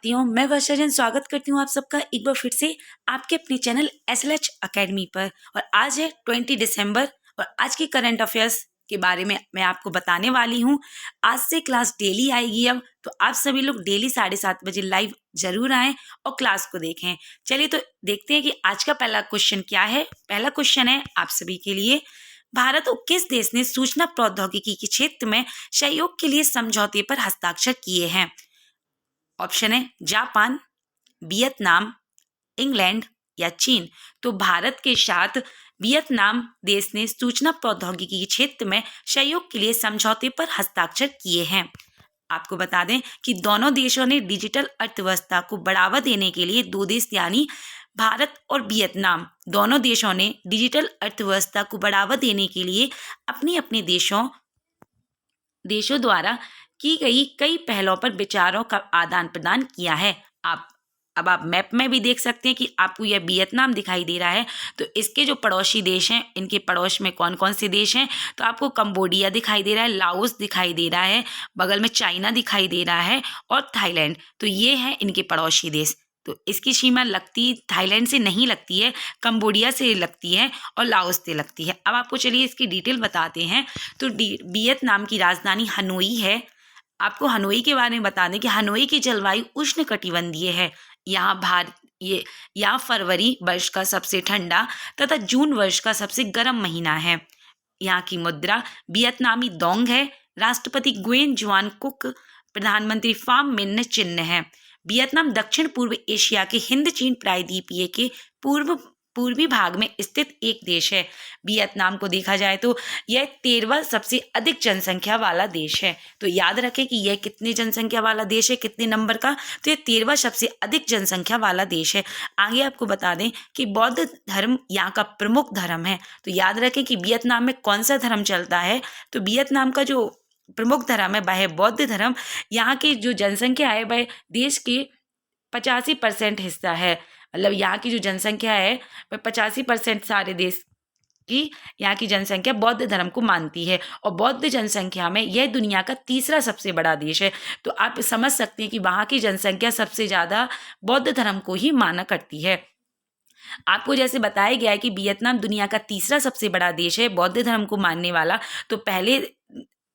मैं वर्षा स्वागत करती हूँ आप सबका एक बार फिर से आपके अपने चैनल SLH अकेडमी पर। और आज है 20 दिसंबर और आज के करंट अफेयर्स के बारे में मैं आपको बताने वाली हूँ। आज से क्लास डेली आएगी अब, तो आप सभी लोग डेली 7:30 बजे लाइव जरूर आएं और क्लास को देखें। चलिए तो देखते हैं कि आज का पहला क्वेश्चन क्या है। पहला क्वेश्चन है आप सभी के लिए, भारत और किस देश ने सूचना प्रौद्योगिकी के क्षेत्र में सहयोग के लिए समझौते पर हस्ताक्षर किए हैं। ऑप्शन है जापान, वियतनाम, इंग्लैंड या चीन। तो भारत के साथ वियतनाम देश ने सूचना प्रौद्योगिकी के क्षेत्र में सहयोग के लिए समझौते पर हस्ताक्षर किए हैं। आपको बता दें कि दोनों देशों ने डिजिटल अर्थव्यवस्था को बढ़ावा देने के लिए दो देश यानी भारत और वियतनाम दोनों देशों ने डिजिटल अर्थव्यवस्था को बढ़ावा देने के लिए अपनी अपने देशों द्वारा की गई कई पहलों पर विचारों का आदान प्रदान किया है। अब आप मैप में भी देख सकते हैं कि आपको यह वियतनाम दिखाई दे रहा है। तो इसके जो पड़ोसी देश हैं, इनके पड़ोस में कौन कौन से देश हैं, तो आपको कंबोडिया दिखाई दे रहा है, लाओस दिखाई दे रहा है, बगल में चाइना दिखाई दे रहा है और थाईलैंड। तो ये हैं इनके पड़ोसी देश। तो इसकी सीमा लगती थाईलैंड से नहीं लगती है, कंबोडिया से लगती है और लाओस से लगती है। अब आपको चलिए इसकी डिटेल बताते हैं। तो वियतनाम की राजधानी हनोई है। आपको हनोई के बारे में बता दें कि हनोई की जलवायु उष्णकटिबंधीय है। यहाँ फरवरी वर्ष का सबसे ठंडा तथा जून वर्ष का सबसे गर्म महीना है। यहाँ की मुद्रा वियतनामी दोंग है। राष्ट्रपति गुयेन जुआन कुक, प्रधानमंत्री फाम मिन्ह चिन्ह है। वियतनाम दक्षिण पूर्व एशिया के हिंद चीन प्रायद्वीपीय के पूर्वी भाग में स्थित एक देश है। वियतनाम को देखा जाए तो यह 13वां सबसे अधिक जनसंख्या वाला देश है। तो याद रखें कि यह कितनी जनसंख्या वाला देश है, कितने नंबर का, तो यह 13वां सबसे अधिक जनसंख्या वाला देश है। आगे आपको बता दें कि बौद्ध धर्म यहाँ का प्रमुख धर्म है। तो याद रखें कि वियतनाम में कौन सा धर्म चलता है, तो वियतनाम का जो प्रमुख धर्म है वह है बौद्ध धर्म। यहाँ की जो जनसंख्या है वह देश के 85% हिस्सा है। मतलब यहाँ की जो जनसंख्या है वह 85% सारे देश की यहाँ की जनसंख्या बौद्ध धर्म को मानती है। और बौद्ध जनसंख्या में यह दुनिया का तीसरा सबसे बड़ा देश है। तो आप समझ सकते हैं कि वहाँ की जनसंख्या सबसे ज़्यादा बौद्ध धर्म को ही माना करती है। आपको जैसे बताया गया है कि वियतनाम दुनिया का तीसरा सबसे बड़ा देश है बौद्ध धर्म को मानने वाला। तो पहले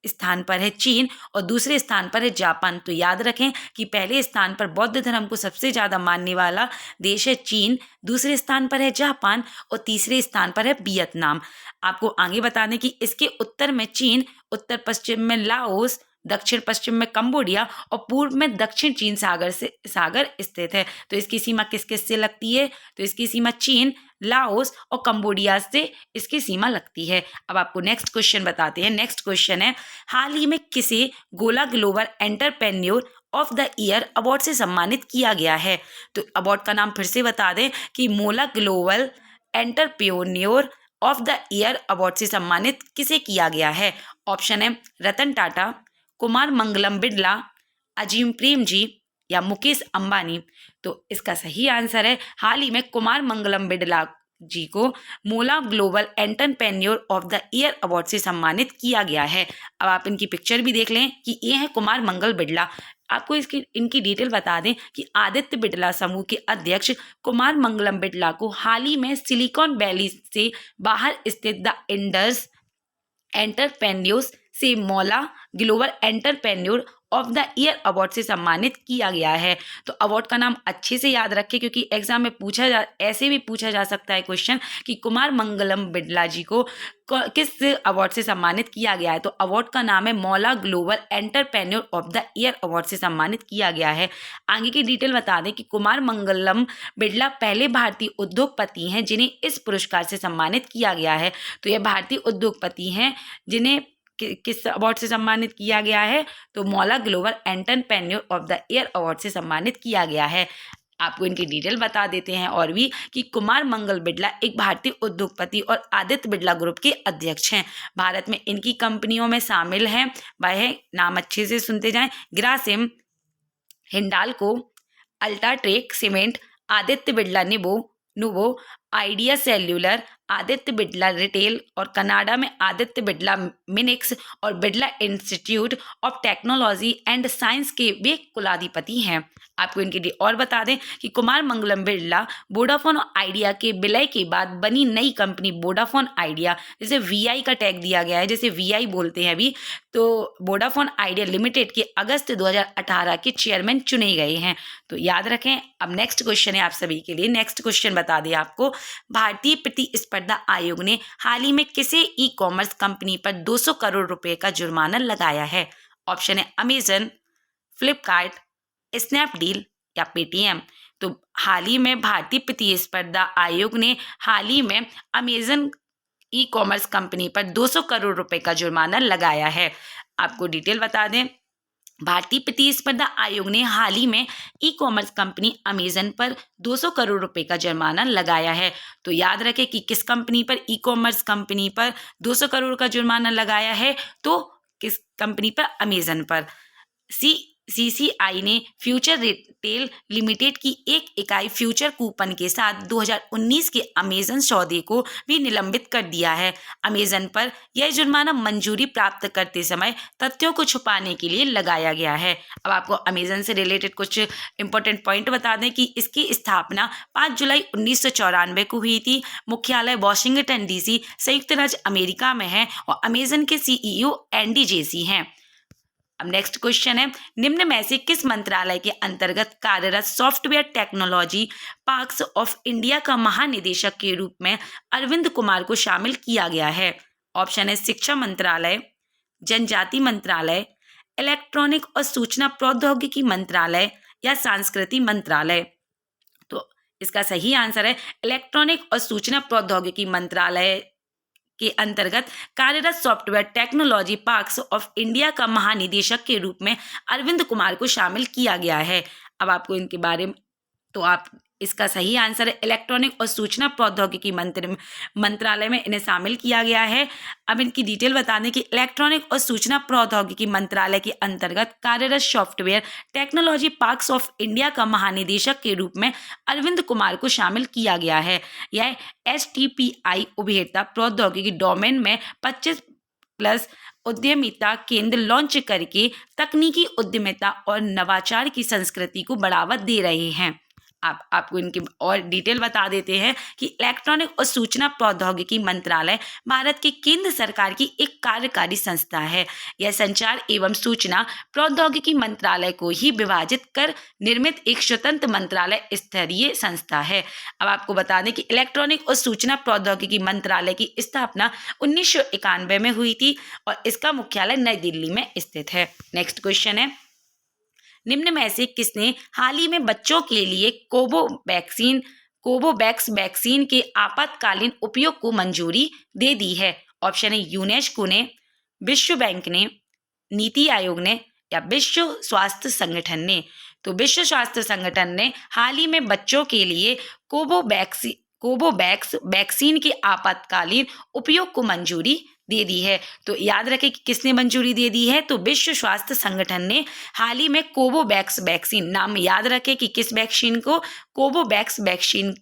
स्थान पर है चीन और दूसरे स्थान पर है जापान। तो याद रखें कि पहले स्थान पर बौद्ध धर्म को सबसे ज़्यादा मानने वाला देश है चीन, दूसरे स्थान पर है जापान और तीसरे स्थान पर है वियतनाम। आपको आगे बता दें कि इसके उत्तर में चीन, उत्तर पश्चिम में लाओस, दक्षिण पश्चिम में कंबोडिया और पूर्व में दक्षिण चीन सागर स्थित है। तो इसकी सीमा किस किस से लगती है, तो इसकी सीमा चीन, लाओस और कंबोडिया से इसकी सीमा लगती है। अब आपको नेक्स्ट क्वेश्चन बताते हैं। नेक्स्ट क्वेश्चन है, हाल ही में किसे गोला global entrepreneur of the year award से सम्मानित किया गया है। तो अवार्ड का नाम फिर से बता दें कि मोला global entrepreneur of the year award से सम्मानित किसे किया गया है। ऑप्शन है रतन टाटा, कुमार मंगलम बिड़ला, अजीम प्रेम जी या मुकेश अंबानी। तो इसका सही आंसर है हाल ही में कुमार मंगलम बिड़ला जी को मोला global entrepreneur of the year award से सम्मानित किया गया है। अब आप इनकी पिक्चर भी देख लें कि ये है कुमार मंगल बिड़ला। आपको इनकी डिटेल बता दें कि आदित्य बिड़ला समूह के अध्यक्ष कुमार मंगलम बिड़ला को हाल ही में सिलिकॉन वैली से बाहर स्थित द इंडस एंटरप्रेन्योर्स से मोला global entrepreneur of the year award से सम्मानित किया गया है। तो अवार्ड का नाम अच्छे से याद रखें क्योंकि एग्जाम में ऐसे भी पूछा जा सकता है क्वेश्चन कि कुमार मंगलम बिड़ला जी को किस अवार्ड से सम्मानित किया गया है। तो अवार्ड का नाम है मोला global entrepreneur of the year award से सम्मानित किया गया है। आगे की डिटेल बता दें कि कुमार मंगलम बिड़ला पहले भारतीय उद्योगपति हैं जिन्हें इस पुरस्कार से सम्मानित किया गया है। तो यह भारतीय उद्योगपति हैं जिन्हें किस अवार्ड से सम्मानित किया गया है, तो मोला global entrepreneur of the year award से सम्मानित किया गया है। आपको इनकी डिटेल बता देते हैं और भी कि कुमार मंगल बिड़ला एक भारतीय उद्योगपति और आदित्य बिड़ला ग्रुप के अध्यक्ष हैं। भारत में इनकी कंपनियों में शामिल हैं, वह नाम अच्छे से सुनते जाएं, Grasim, Hindalco, UltraTech cement, Aditya Birla Nuvo, Idea Cellular, Aditya Birla retail और कनाडा में आदित्य बिड़ला मिनिक्स और Birla Institute of Technology and Science के वे कुलाधिपति हैं। आपको इनके और बता दें कि कुमार मंगलम बिड़ला वोडाफोन आइडिया के विलय के बाद बनी नई कंपनी वोडाफोन आइडिया, जैसे वीआई का टैग दिया गया है, जैसे वीआई बोलते हैं अभी, तो वोडाफोन आइडिया लिमिटेड के अगस्त 2018 के चेयरमैन चुने गए हैं। तो याद रखें। अब नेक्स्ट क्वेश्चन है आप सभी के लिए। नेक्स्ट क्वेश्चन बता दें आपको, भारतीय प्रतिस्पर्धा आयोग ने हाल ही में किसे ई कॉमर्स कंपनी पर 200 करोड़ रुपए का जुर्माना लगाया है? ऑप्शन है अमेजन, फ्लिपकार्ट, स्नैपडील या पेटीएम। तो हाल ही में भारतीय प्रतिस्पर्धा आयोग ने हाल ही में अमेजन ई कॉमर्स कंपनी पर 200 करोड़ रुपए का जुर्माना लगाया है। आपको डिटेल बता दें, भारतीय प्रतिस्पर्धा आयोग ने हाल ही में ई कॉमर्स कंपनी अमेजन पर 200 करोड़ रुपए का जुर्माना लगाया है। तो याद रखें कि किस कंपनी पर, ई कॉमर्स कंपनी पर 200 करोड़ का जुर्माना लगाया है, तो किस कंपनी पर? अमेजन पर। सीसीआई ने फ्यूचर रिटेल लिमिटेड की एक इकाई फ्यूचर कूपन के साथ 2019 के अमेजन सौदे को भी निलंबित कर दिया है। अमेजन पर यह जुर्माना मंजूरी प्राप्त करते समय तथ्यों को छुपाने के लिए लगाया गया है। अब आपको अमेजन से रिलेटेड कुछ इंपॉर्टेंट पॉइंट बता दें कि इसकी स्थापना 5 जुलाई 1994 को हुई थी। मुख्यालय वॉशिंगटन डीसी, संयुक्त राज्य अमेरिका में है और अमेजन के सीईओ एंडी जेसी हैं। अब नेक्स्ट क्वेश्चन है, निम्न में से किस मंत्रालय के अंतर्गत कार्यरत software technology parks of India का महानिदेशक के रूप में अरविंद कुमार को शामिल किया गया है? ऑप्शन है शिक्षा मंत्रालय, जनजाति मंत्रालय, इलेक्ट्रॉनिक और सूचना प्रौद्योगिकी मंत्रालय या संस्कृति मंत्रालय। तो इसका सही आंसर है इलेक्ट्रॉनिक और सूचना प्रौद्योगिकी मंत्रालय के अंतर्गत कार्यरत software technology parks of India का महानिदेशक के रूप में अरविंद कुमार को शामिल किया गया है। अब आपको इनके बारे में, तो आप इसका सही आंसर है इलेक्ट्रॉनिक और सूचना प्रौद्योगिकी मंत्रालय में इन्हें शामिल किया गया है। अब इनकी डिटेल बता दें कि इलेक्ट्रॉनिक और सूचना प्रौद्योगिकी मंत्रालय के अंतर्गत कार्यरत software technology parks of India का महानिदेशक के रूप में अरविंद कुमार को शामिल किया गया है। यह STPI उपभोक्ता प्रौद्योगिकी डोमेन में 25+ उद्यमिता केंद्र लॉन्च करके तकनीकी उद्यमिता और नवाचार की संस्कृति को बढ़ावा दे रहे हैं। आपको इनके और डिटेल बता देते हैं कि इलेक्ट्रॉनिक और सूचना प्रौद्योगिकी मंत्रालय भारत के केंद्र सरकार की एक कार्यकारी संस्था है। यह संचार एवं सूचना प्रौद्योगिकी मंत्रालय को ही विभाजित कर निर्मित एक स्वतंत्र मंत्रालय स्तरीय संस्था है। अब आपको बता दें कि इलेक्ट्रॉनिक और सूचना प्रौद्योगिकी मंत्रालय की स्थापना 1991 में हुई थी और इसका मुख्यालय नई दिल्ली में स्थित है। नेक्स्ट क्वेश्चन है, निम्न में से किसने हाल ही में बच्चों के लिए कोवोवैक्स वैक्सीन के आपातकालीन उपयोग को मंजूरी दे दी है? ऑप्शन है यूनेस्को ने, विश्व बैंक ने, नीति आयोग ने या विश्व स्वास्थ्य संगठन ने। तो विश्व स्वास्थ्य संगठन ने हाल ही में बच्चों के लिए कोवोवैक्स वैक्सीन के आपातकालीन उपयोग को मंजूरी दे दी है। तो याद रखें कि किसने मंजूरी दे दी है, तो विश्व स्वास्थ्य संगठन ने हाल ही में कोवोवैक्स वैक्सीन, नाम याद रखें कि किस वैक्सीन को, कोवोवैक्स वैक्सीन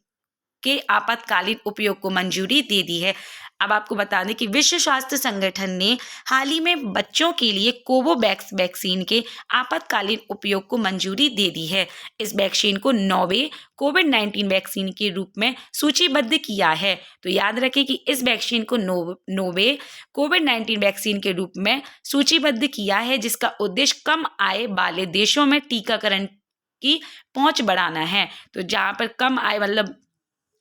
के आपातकालीन उपयोग को मंजूरी दे दी है। अब आपको बता दें कि विश्व स्वास्थ्य संगठन ने हाल ही में बच्चों के लिए कोवोवैक्स वैक्सीन के आपातकालीन उपयोग को मंजूरी दे दी है। इस वैक्सीन को नोवे कोविड-19 वैक्सीन के रूप में सूचीबद्ध किया है। तो याद रखें कि इस वैक्सीन को नोवे कोविड-19 वैक्सीन के रूप में सूचीबद्ध किया है, जिसका उद्देश्य कम आय वाले देशों में टीकाकरण की पहुंच बढ़ाना है। तो जहां पर कम आय, मतलब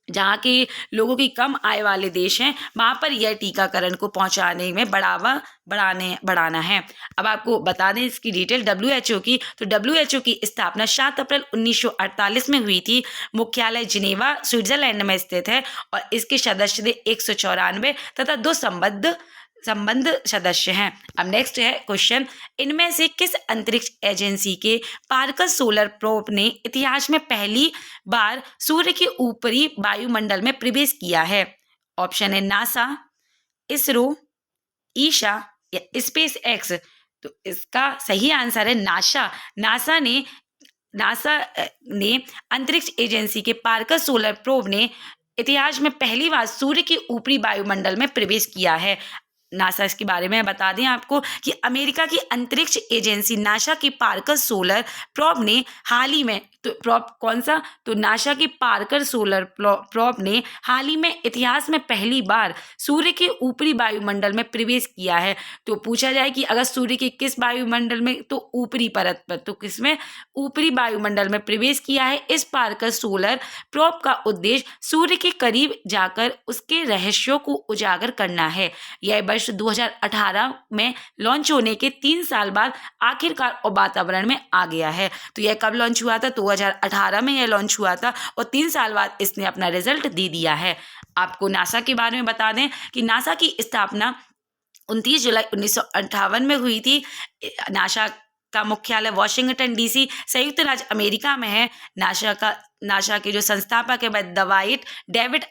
जहाँ के लोगों की कम आय वाले देश हैं, वहाँ पर यह टीकाकरण को पहुँचाने में बढ़ाना है। अब आपको बता दें इसकी डिटेल WHO की, तो WHO की स्थापना 7 अप्रैल 1948 में हुई थी। मुख्यालय जिनेवा स्विट्जरलैंड में स्थित है और इसके सदस्य थे 194 तथा 2 संबंध सदस्य हैं। अब नेक्स्ट है क्वेश्चन, इनमें से किस अंतरिक्ष एजेंसी के पार्कर सोलर प्रोब ने इतिहास में पहली बार सूर्य के ऊपरी वायुमंडल में प्रवेश किया है? ऑप्शन है नासा, इसरो, ईसा या स्पेस एक्स। तो इसका सही आंसर है नासा। नासा ने अंतरिक्ष एजेंसी के पार्कर सोलर प्रोब ने इतिहास में पहली बार सूर्य के ऊपरी वायुमंडल में प्रवेश किया है? नासा इसके बारे में बता दें आपको कि अमेरिका की अंतरिक्ष एजेंसी नासा की पार्कर सोलर प्रोब ने हाल ही में, तो प्रोब कौन सा, तो नासा की पार्कर सोलर प्रोब ने हाल ही में इतिहास में पहली बार सूर्य के ऊपरी वायुमंडल में प्रवेश किया है। तो पूछा जाए कि अगर सूर्य के किस वायुमंडल में, तो ऊपरी परत पर, तो किसमें, ऊपरी वायुमंडल में प्रवेश किया है। इस पार्कर सोलर प्रोब का उद्देश्य सूर्य के करीब जाकर उसके रहस्यों को उजागर करना है। यह वर्ष 2018 में लॉन्च होने के 3 साल बाद आखिरकार वातावरण में आ गया है। तो यह कब लॉन्च हुआ था? 2018 में यह लॉन्च हुआ था और 3 साल बाद इसने अपना रिजल्ट दे दिया है। आपको नासा के बारे में बता दें कि नासा की स्थापना 29 जुलाई 1958 में हुई थी। नासा का मुख्यालय वॉशिंगटन डीसी संयुक्त राज्य अमेरिका में है। नासा के जो संस्थापक है वह दवाइट डेविड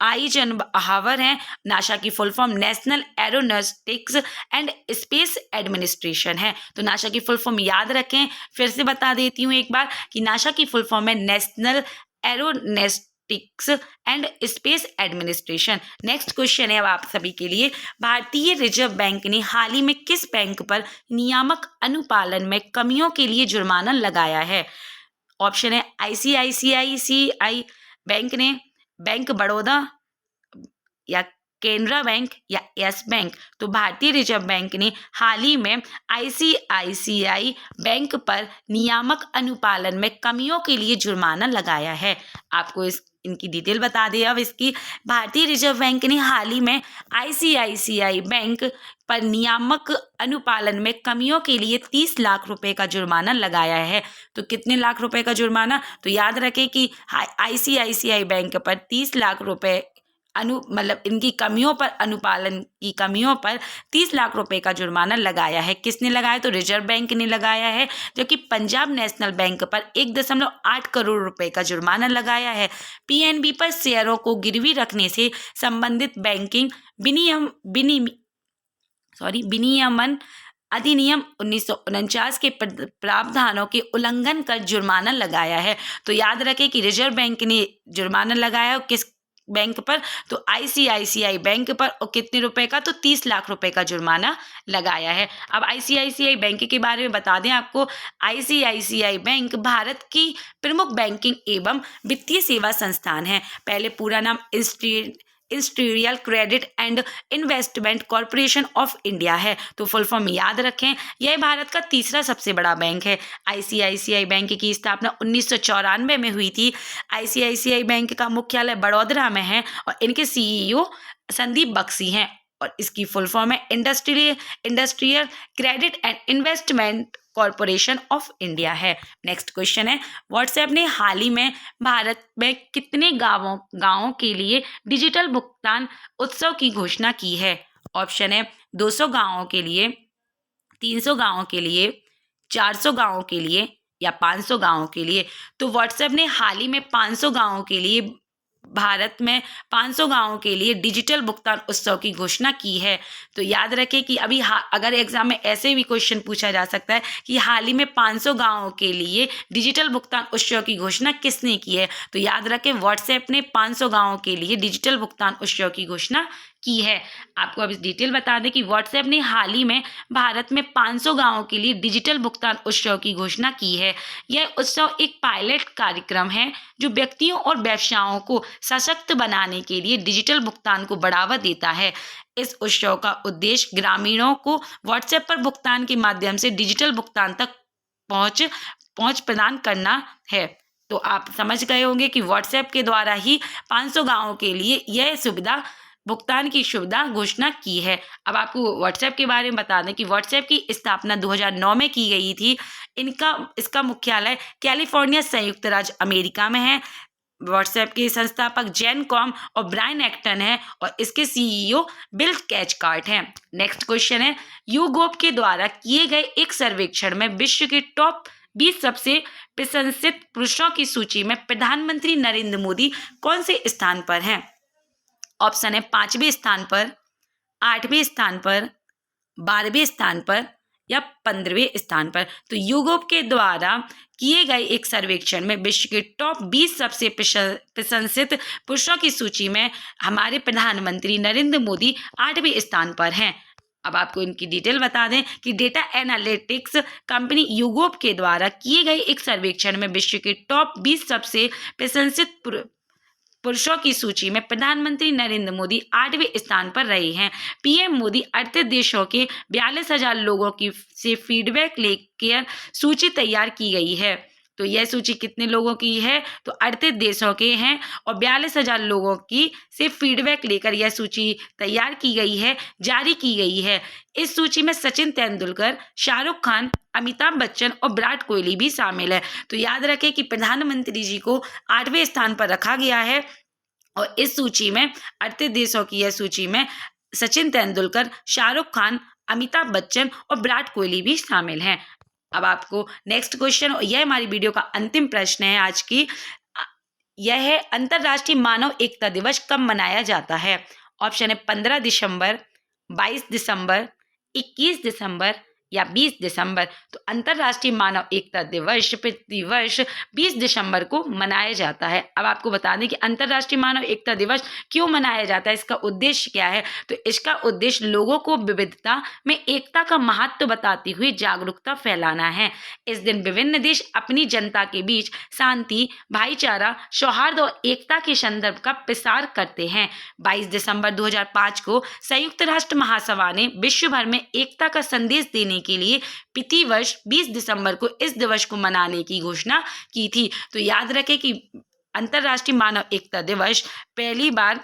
आइजनहावर हैं। नासा की full form national aeronautics and space administration है। तो नासा की फुल फॉर्म याद रखें, फिर से बता देती हूँ एक बार कि नासा की फुल फॉर्म है national aeronautics and space administration. Next question है अब आप सभी के लिए, भारतीय रिजर्व बैंक ने हाल ही में किस बैंक पर नियामक अनुपालन में कमियों के लिए जुर्माना लगाया है? ऑप्शन है ICICI बैंक ने, बैंक बड़ौदा या केनरा बैंक या यस बैंक। तो भारतीय रिजर्व बैंक ने हाल ही में ICICI बैंक पर नियामक अनुपालन में कमियों के लिए जुर्माना लगाया है। आपको इनकी डिटेल बता दें अब इसकी। भारतीय रिजर्व बैंक ने हाल ही में ICICI बैंक पर नियामक अनुपालन में कमियों के लिए 30 लाख रुपए का जुर्माना लगाया है। तो कितने लाख रुपए का जुर्माना? तो याद रखें कि ICICI बैंक पर 30 लाख रुपए मतलब इनकी कमियों पर, अनुपालन की कमियों पर 30 लाख रुपए का जुर्माना लगाया है। किसने लगाया? तो रिजर्व बैंक ने लगाया है, जबकि पंजाब नेशनल बैंक पर 1.8 करोड़ रुपए का जुर्माना लगाया है। PNB पर शेयरों को गिरवी रखने से संबंधित बैंकिंग विनियमन अधिनियम 1949 के प्रावधानों के उल्लंघन कर जुर्माना लगाया है। तो याद रखें कि रिजर्व बैंक ने जुर्माना लगाया किस बैंक पर? तो ICICI बैंक पर, और कितने रुपए का? तो 30 लाख रुपए का जुर्माना लगाया है। अब ICICI बैंक के बारे में बता दें आपको। ICICI बैंक भारत की प्रमुख बैंकिंग एवं वित्तीय सेवा संस्थान है। पहले पूरा नाम industrial credit and investment corporation of India है। तो फुल फॉर्म याद रखें। यह भारत का तीसरा सबसे बड़ा बैंक है। ICICI बैंक की स्थापना 1994 में हुई थी। ICICI बैंक का मुख्यालय बड़ौदा में है और इनके CEO संदीप बख्शी हैं और इसकी फुल फॉर्म है industrial credit and investment corporation of India है। नेक्स्ट क्वेश्चन है, व्हाट्सएप ने हाल ही में भारत में कितने गांवों के लिए डिजिटल भुगतान उत्सव की घोषणा की है? ऑप्शन है 200 गांवों के लिए, 300 गांवों के लिए, 400 गांवों के लिए या 500 गांवों के लिए। तो व्हाट्सएप ने हाल ही में 500 गांवों के लिए, भारत में 500 गांवों के लिए डिजिटल भुगतान उत्सव की घोषणा की है। तो याद रखें कि अभी अगर एग्जाम में ऐसे भी क्वेश्चन पूछा जा सकता है कि हाल ही में 500 गांवों के लिए डिजिटल भुगतान उत्सव की घोषणा किसने की है? तो याद रखें व्हाट्सएप ने 500 गांवों के लिए डिजिटल भुगतान उत्सव की घोषणा की है। आपको अब इस डिटेल बता दें कि व्हाट्सएप ने हाल ही में भारत में 500 गांवों के लिए डिजिटल भुगतान उत्सव की घोषणा की है। यह उत्सव एक पायलट कार्यक्रम है जो व्यक्तियों और व्यवसायों को सशक्त बनाने के लिए डिजिटल भुगतान को बढ़ावा देता है। इस उत्सव का उद्देश्य ग्रामीणों को व्हाट्सएप पर भुगतान के माध्यम से डिजिटल भुगतान तक पहुंच प्रदान करना है। तो आप समझ गए होंगे कि व्हाट्सएप के द्वारा ही 500 गांवों के लिए यह भुगतान की सुविधा घोषणा की है। अब आपको व्हाट्सएप के बारे में बता दें कि व्हाट्सएप की स्थापना 2009 में की गई थी। इसका मुख्यालय कैलिफोर्निया संयुक्त राज्य अमेरिका में है। व्हाट्सएप के संस्थापक जेन कॉम और ब्रायन एक्टन है और इसके CEO बिल कैचकार्ट हैं। नेक्स्ट क्वेश्चन है, YouGov के द्वारा किए गए एक सर्वेक्षण में विश्व के टॉप 20 सबसे प्रशंसित पुरुषों की सूची में प्रधानमंत्री नरेंद्र मोदी कौन से स्थान पर हैं? ऑप्शन है 5वें स्थान पर, 8वें स्थान पर, 12वें स्थान पर या 15वें स्थान पर। तो YouGov के द्वारा किए गए एक सर्वेक्षण में विश्व के टॉप 20 सबसे प्रशंसित पुरुषों की सूची में हमारे प्रधानमंत्री नरेंद्र मोदी 8वें स्थान पर हैं। अब आपको इनकी डिटेल बता दें कि डेटा एनालिटिक्स कंपनी YouGov के द्वारा किए गए एक सर्वेक्षण में विश्व के टॉप 20 सबसे प्रशंसित पुरुषों की सूची में प्रधानमंत्री नरेंद्र मोदी 8वें स्थान पर रहे हैं। पीएम मोदी 38 देशों के 42,000 लोगों की से फीडबैक लेकर सूची तैयार की गई है। तो यह सूची कितने लोगों की है? तो 38 देशों के हैं और 42,000 लोगों की से फीडबैक लेकर यह सूची तैयार की गई है, जारी की गई है। इस सूची में सचिन तेंदुलकर, शाहरुख खान, अमिताभ बच्चन और विराट कोहली भी शामिल है। तो याद रखें कि प्रधानमंत्री जी को 8वें स्थान पर रखा गया है और इस सूची में 38 देशों की यह सूची में सचिन तेंदुलकर, शाहरुख खान, अमिताभ बच्चन और विराट कोहली भी शामिल हैं। अब आपको नेक्स्ट क्वेश्चन, यह हमारी वीडियो का अंतिम प्रश्न है आज की, यह है अंतर्राष्ट्रीय मानव एकता दिवस कब मनाया जाता है? ऑप्शन है 15 दिसंबर, 22 दिसंबर, 21 दिसंबर या 20 दिसंबर। तो अंतर्राष्ट्रीय मानव एकता दिवस प्रतिवर्ष 20 दिसंबर को मनाया जाता है। अब आपको बता दें कि अंतर्राष्ट्रीय मानव एकता दिवस क्यों मनाया जाता है, इसका उद्देश्य क्या है? तो इसका उद्देश्य लोगों को विविधता में एकता का महत्व बताती हुई जागरूकता फैलाना है। इस दिन विभिन्न देश अपनी जनता के बीच शांति, भाईचारा, सौहार्द और एकता के संदर्भ का प्रसार करते हैं। 22 दिसंबर 2005 को संयुक्त राष्ट्र महासभा ने विश्व भर में एकता का संदेश देने के लिए प्रति वर्ष 20 दिसंबर को इस दिवस को मनाने की घोषणा की थी। तो याद रखें कि अंतर्राष्ट्रीय मानव एकता दिवस पहली बार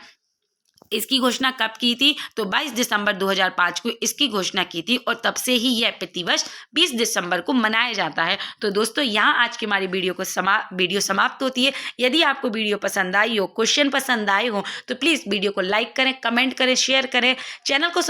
इसकी घोषणा कब की थी? तो 22 दिसंबर 2005 को इसकी घोषणा की थी और तब से ही यह प्रतिवर्ष 20 दिसंबर को मनाया जाता है। तो दोस्तों, यहाँ आज की हमारी वीडियो समाप्त होती है। यदि आपको वीडियो पसंद आई हो, क्वेश्चन पसंद आए हो, तो प्लीज़ वीडियो को लाइक करें, कमेंट करें, शेयर करें, चैनल को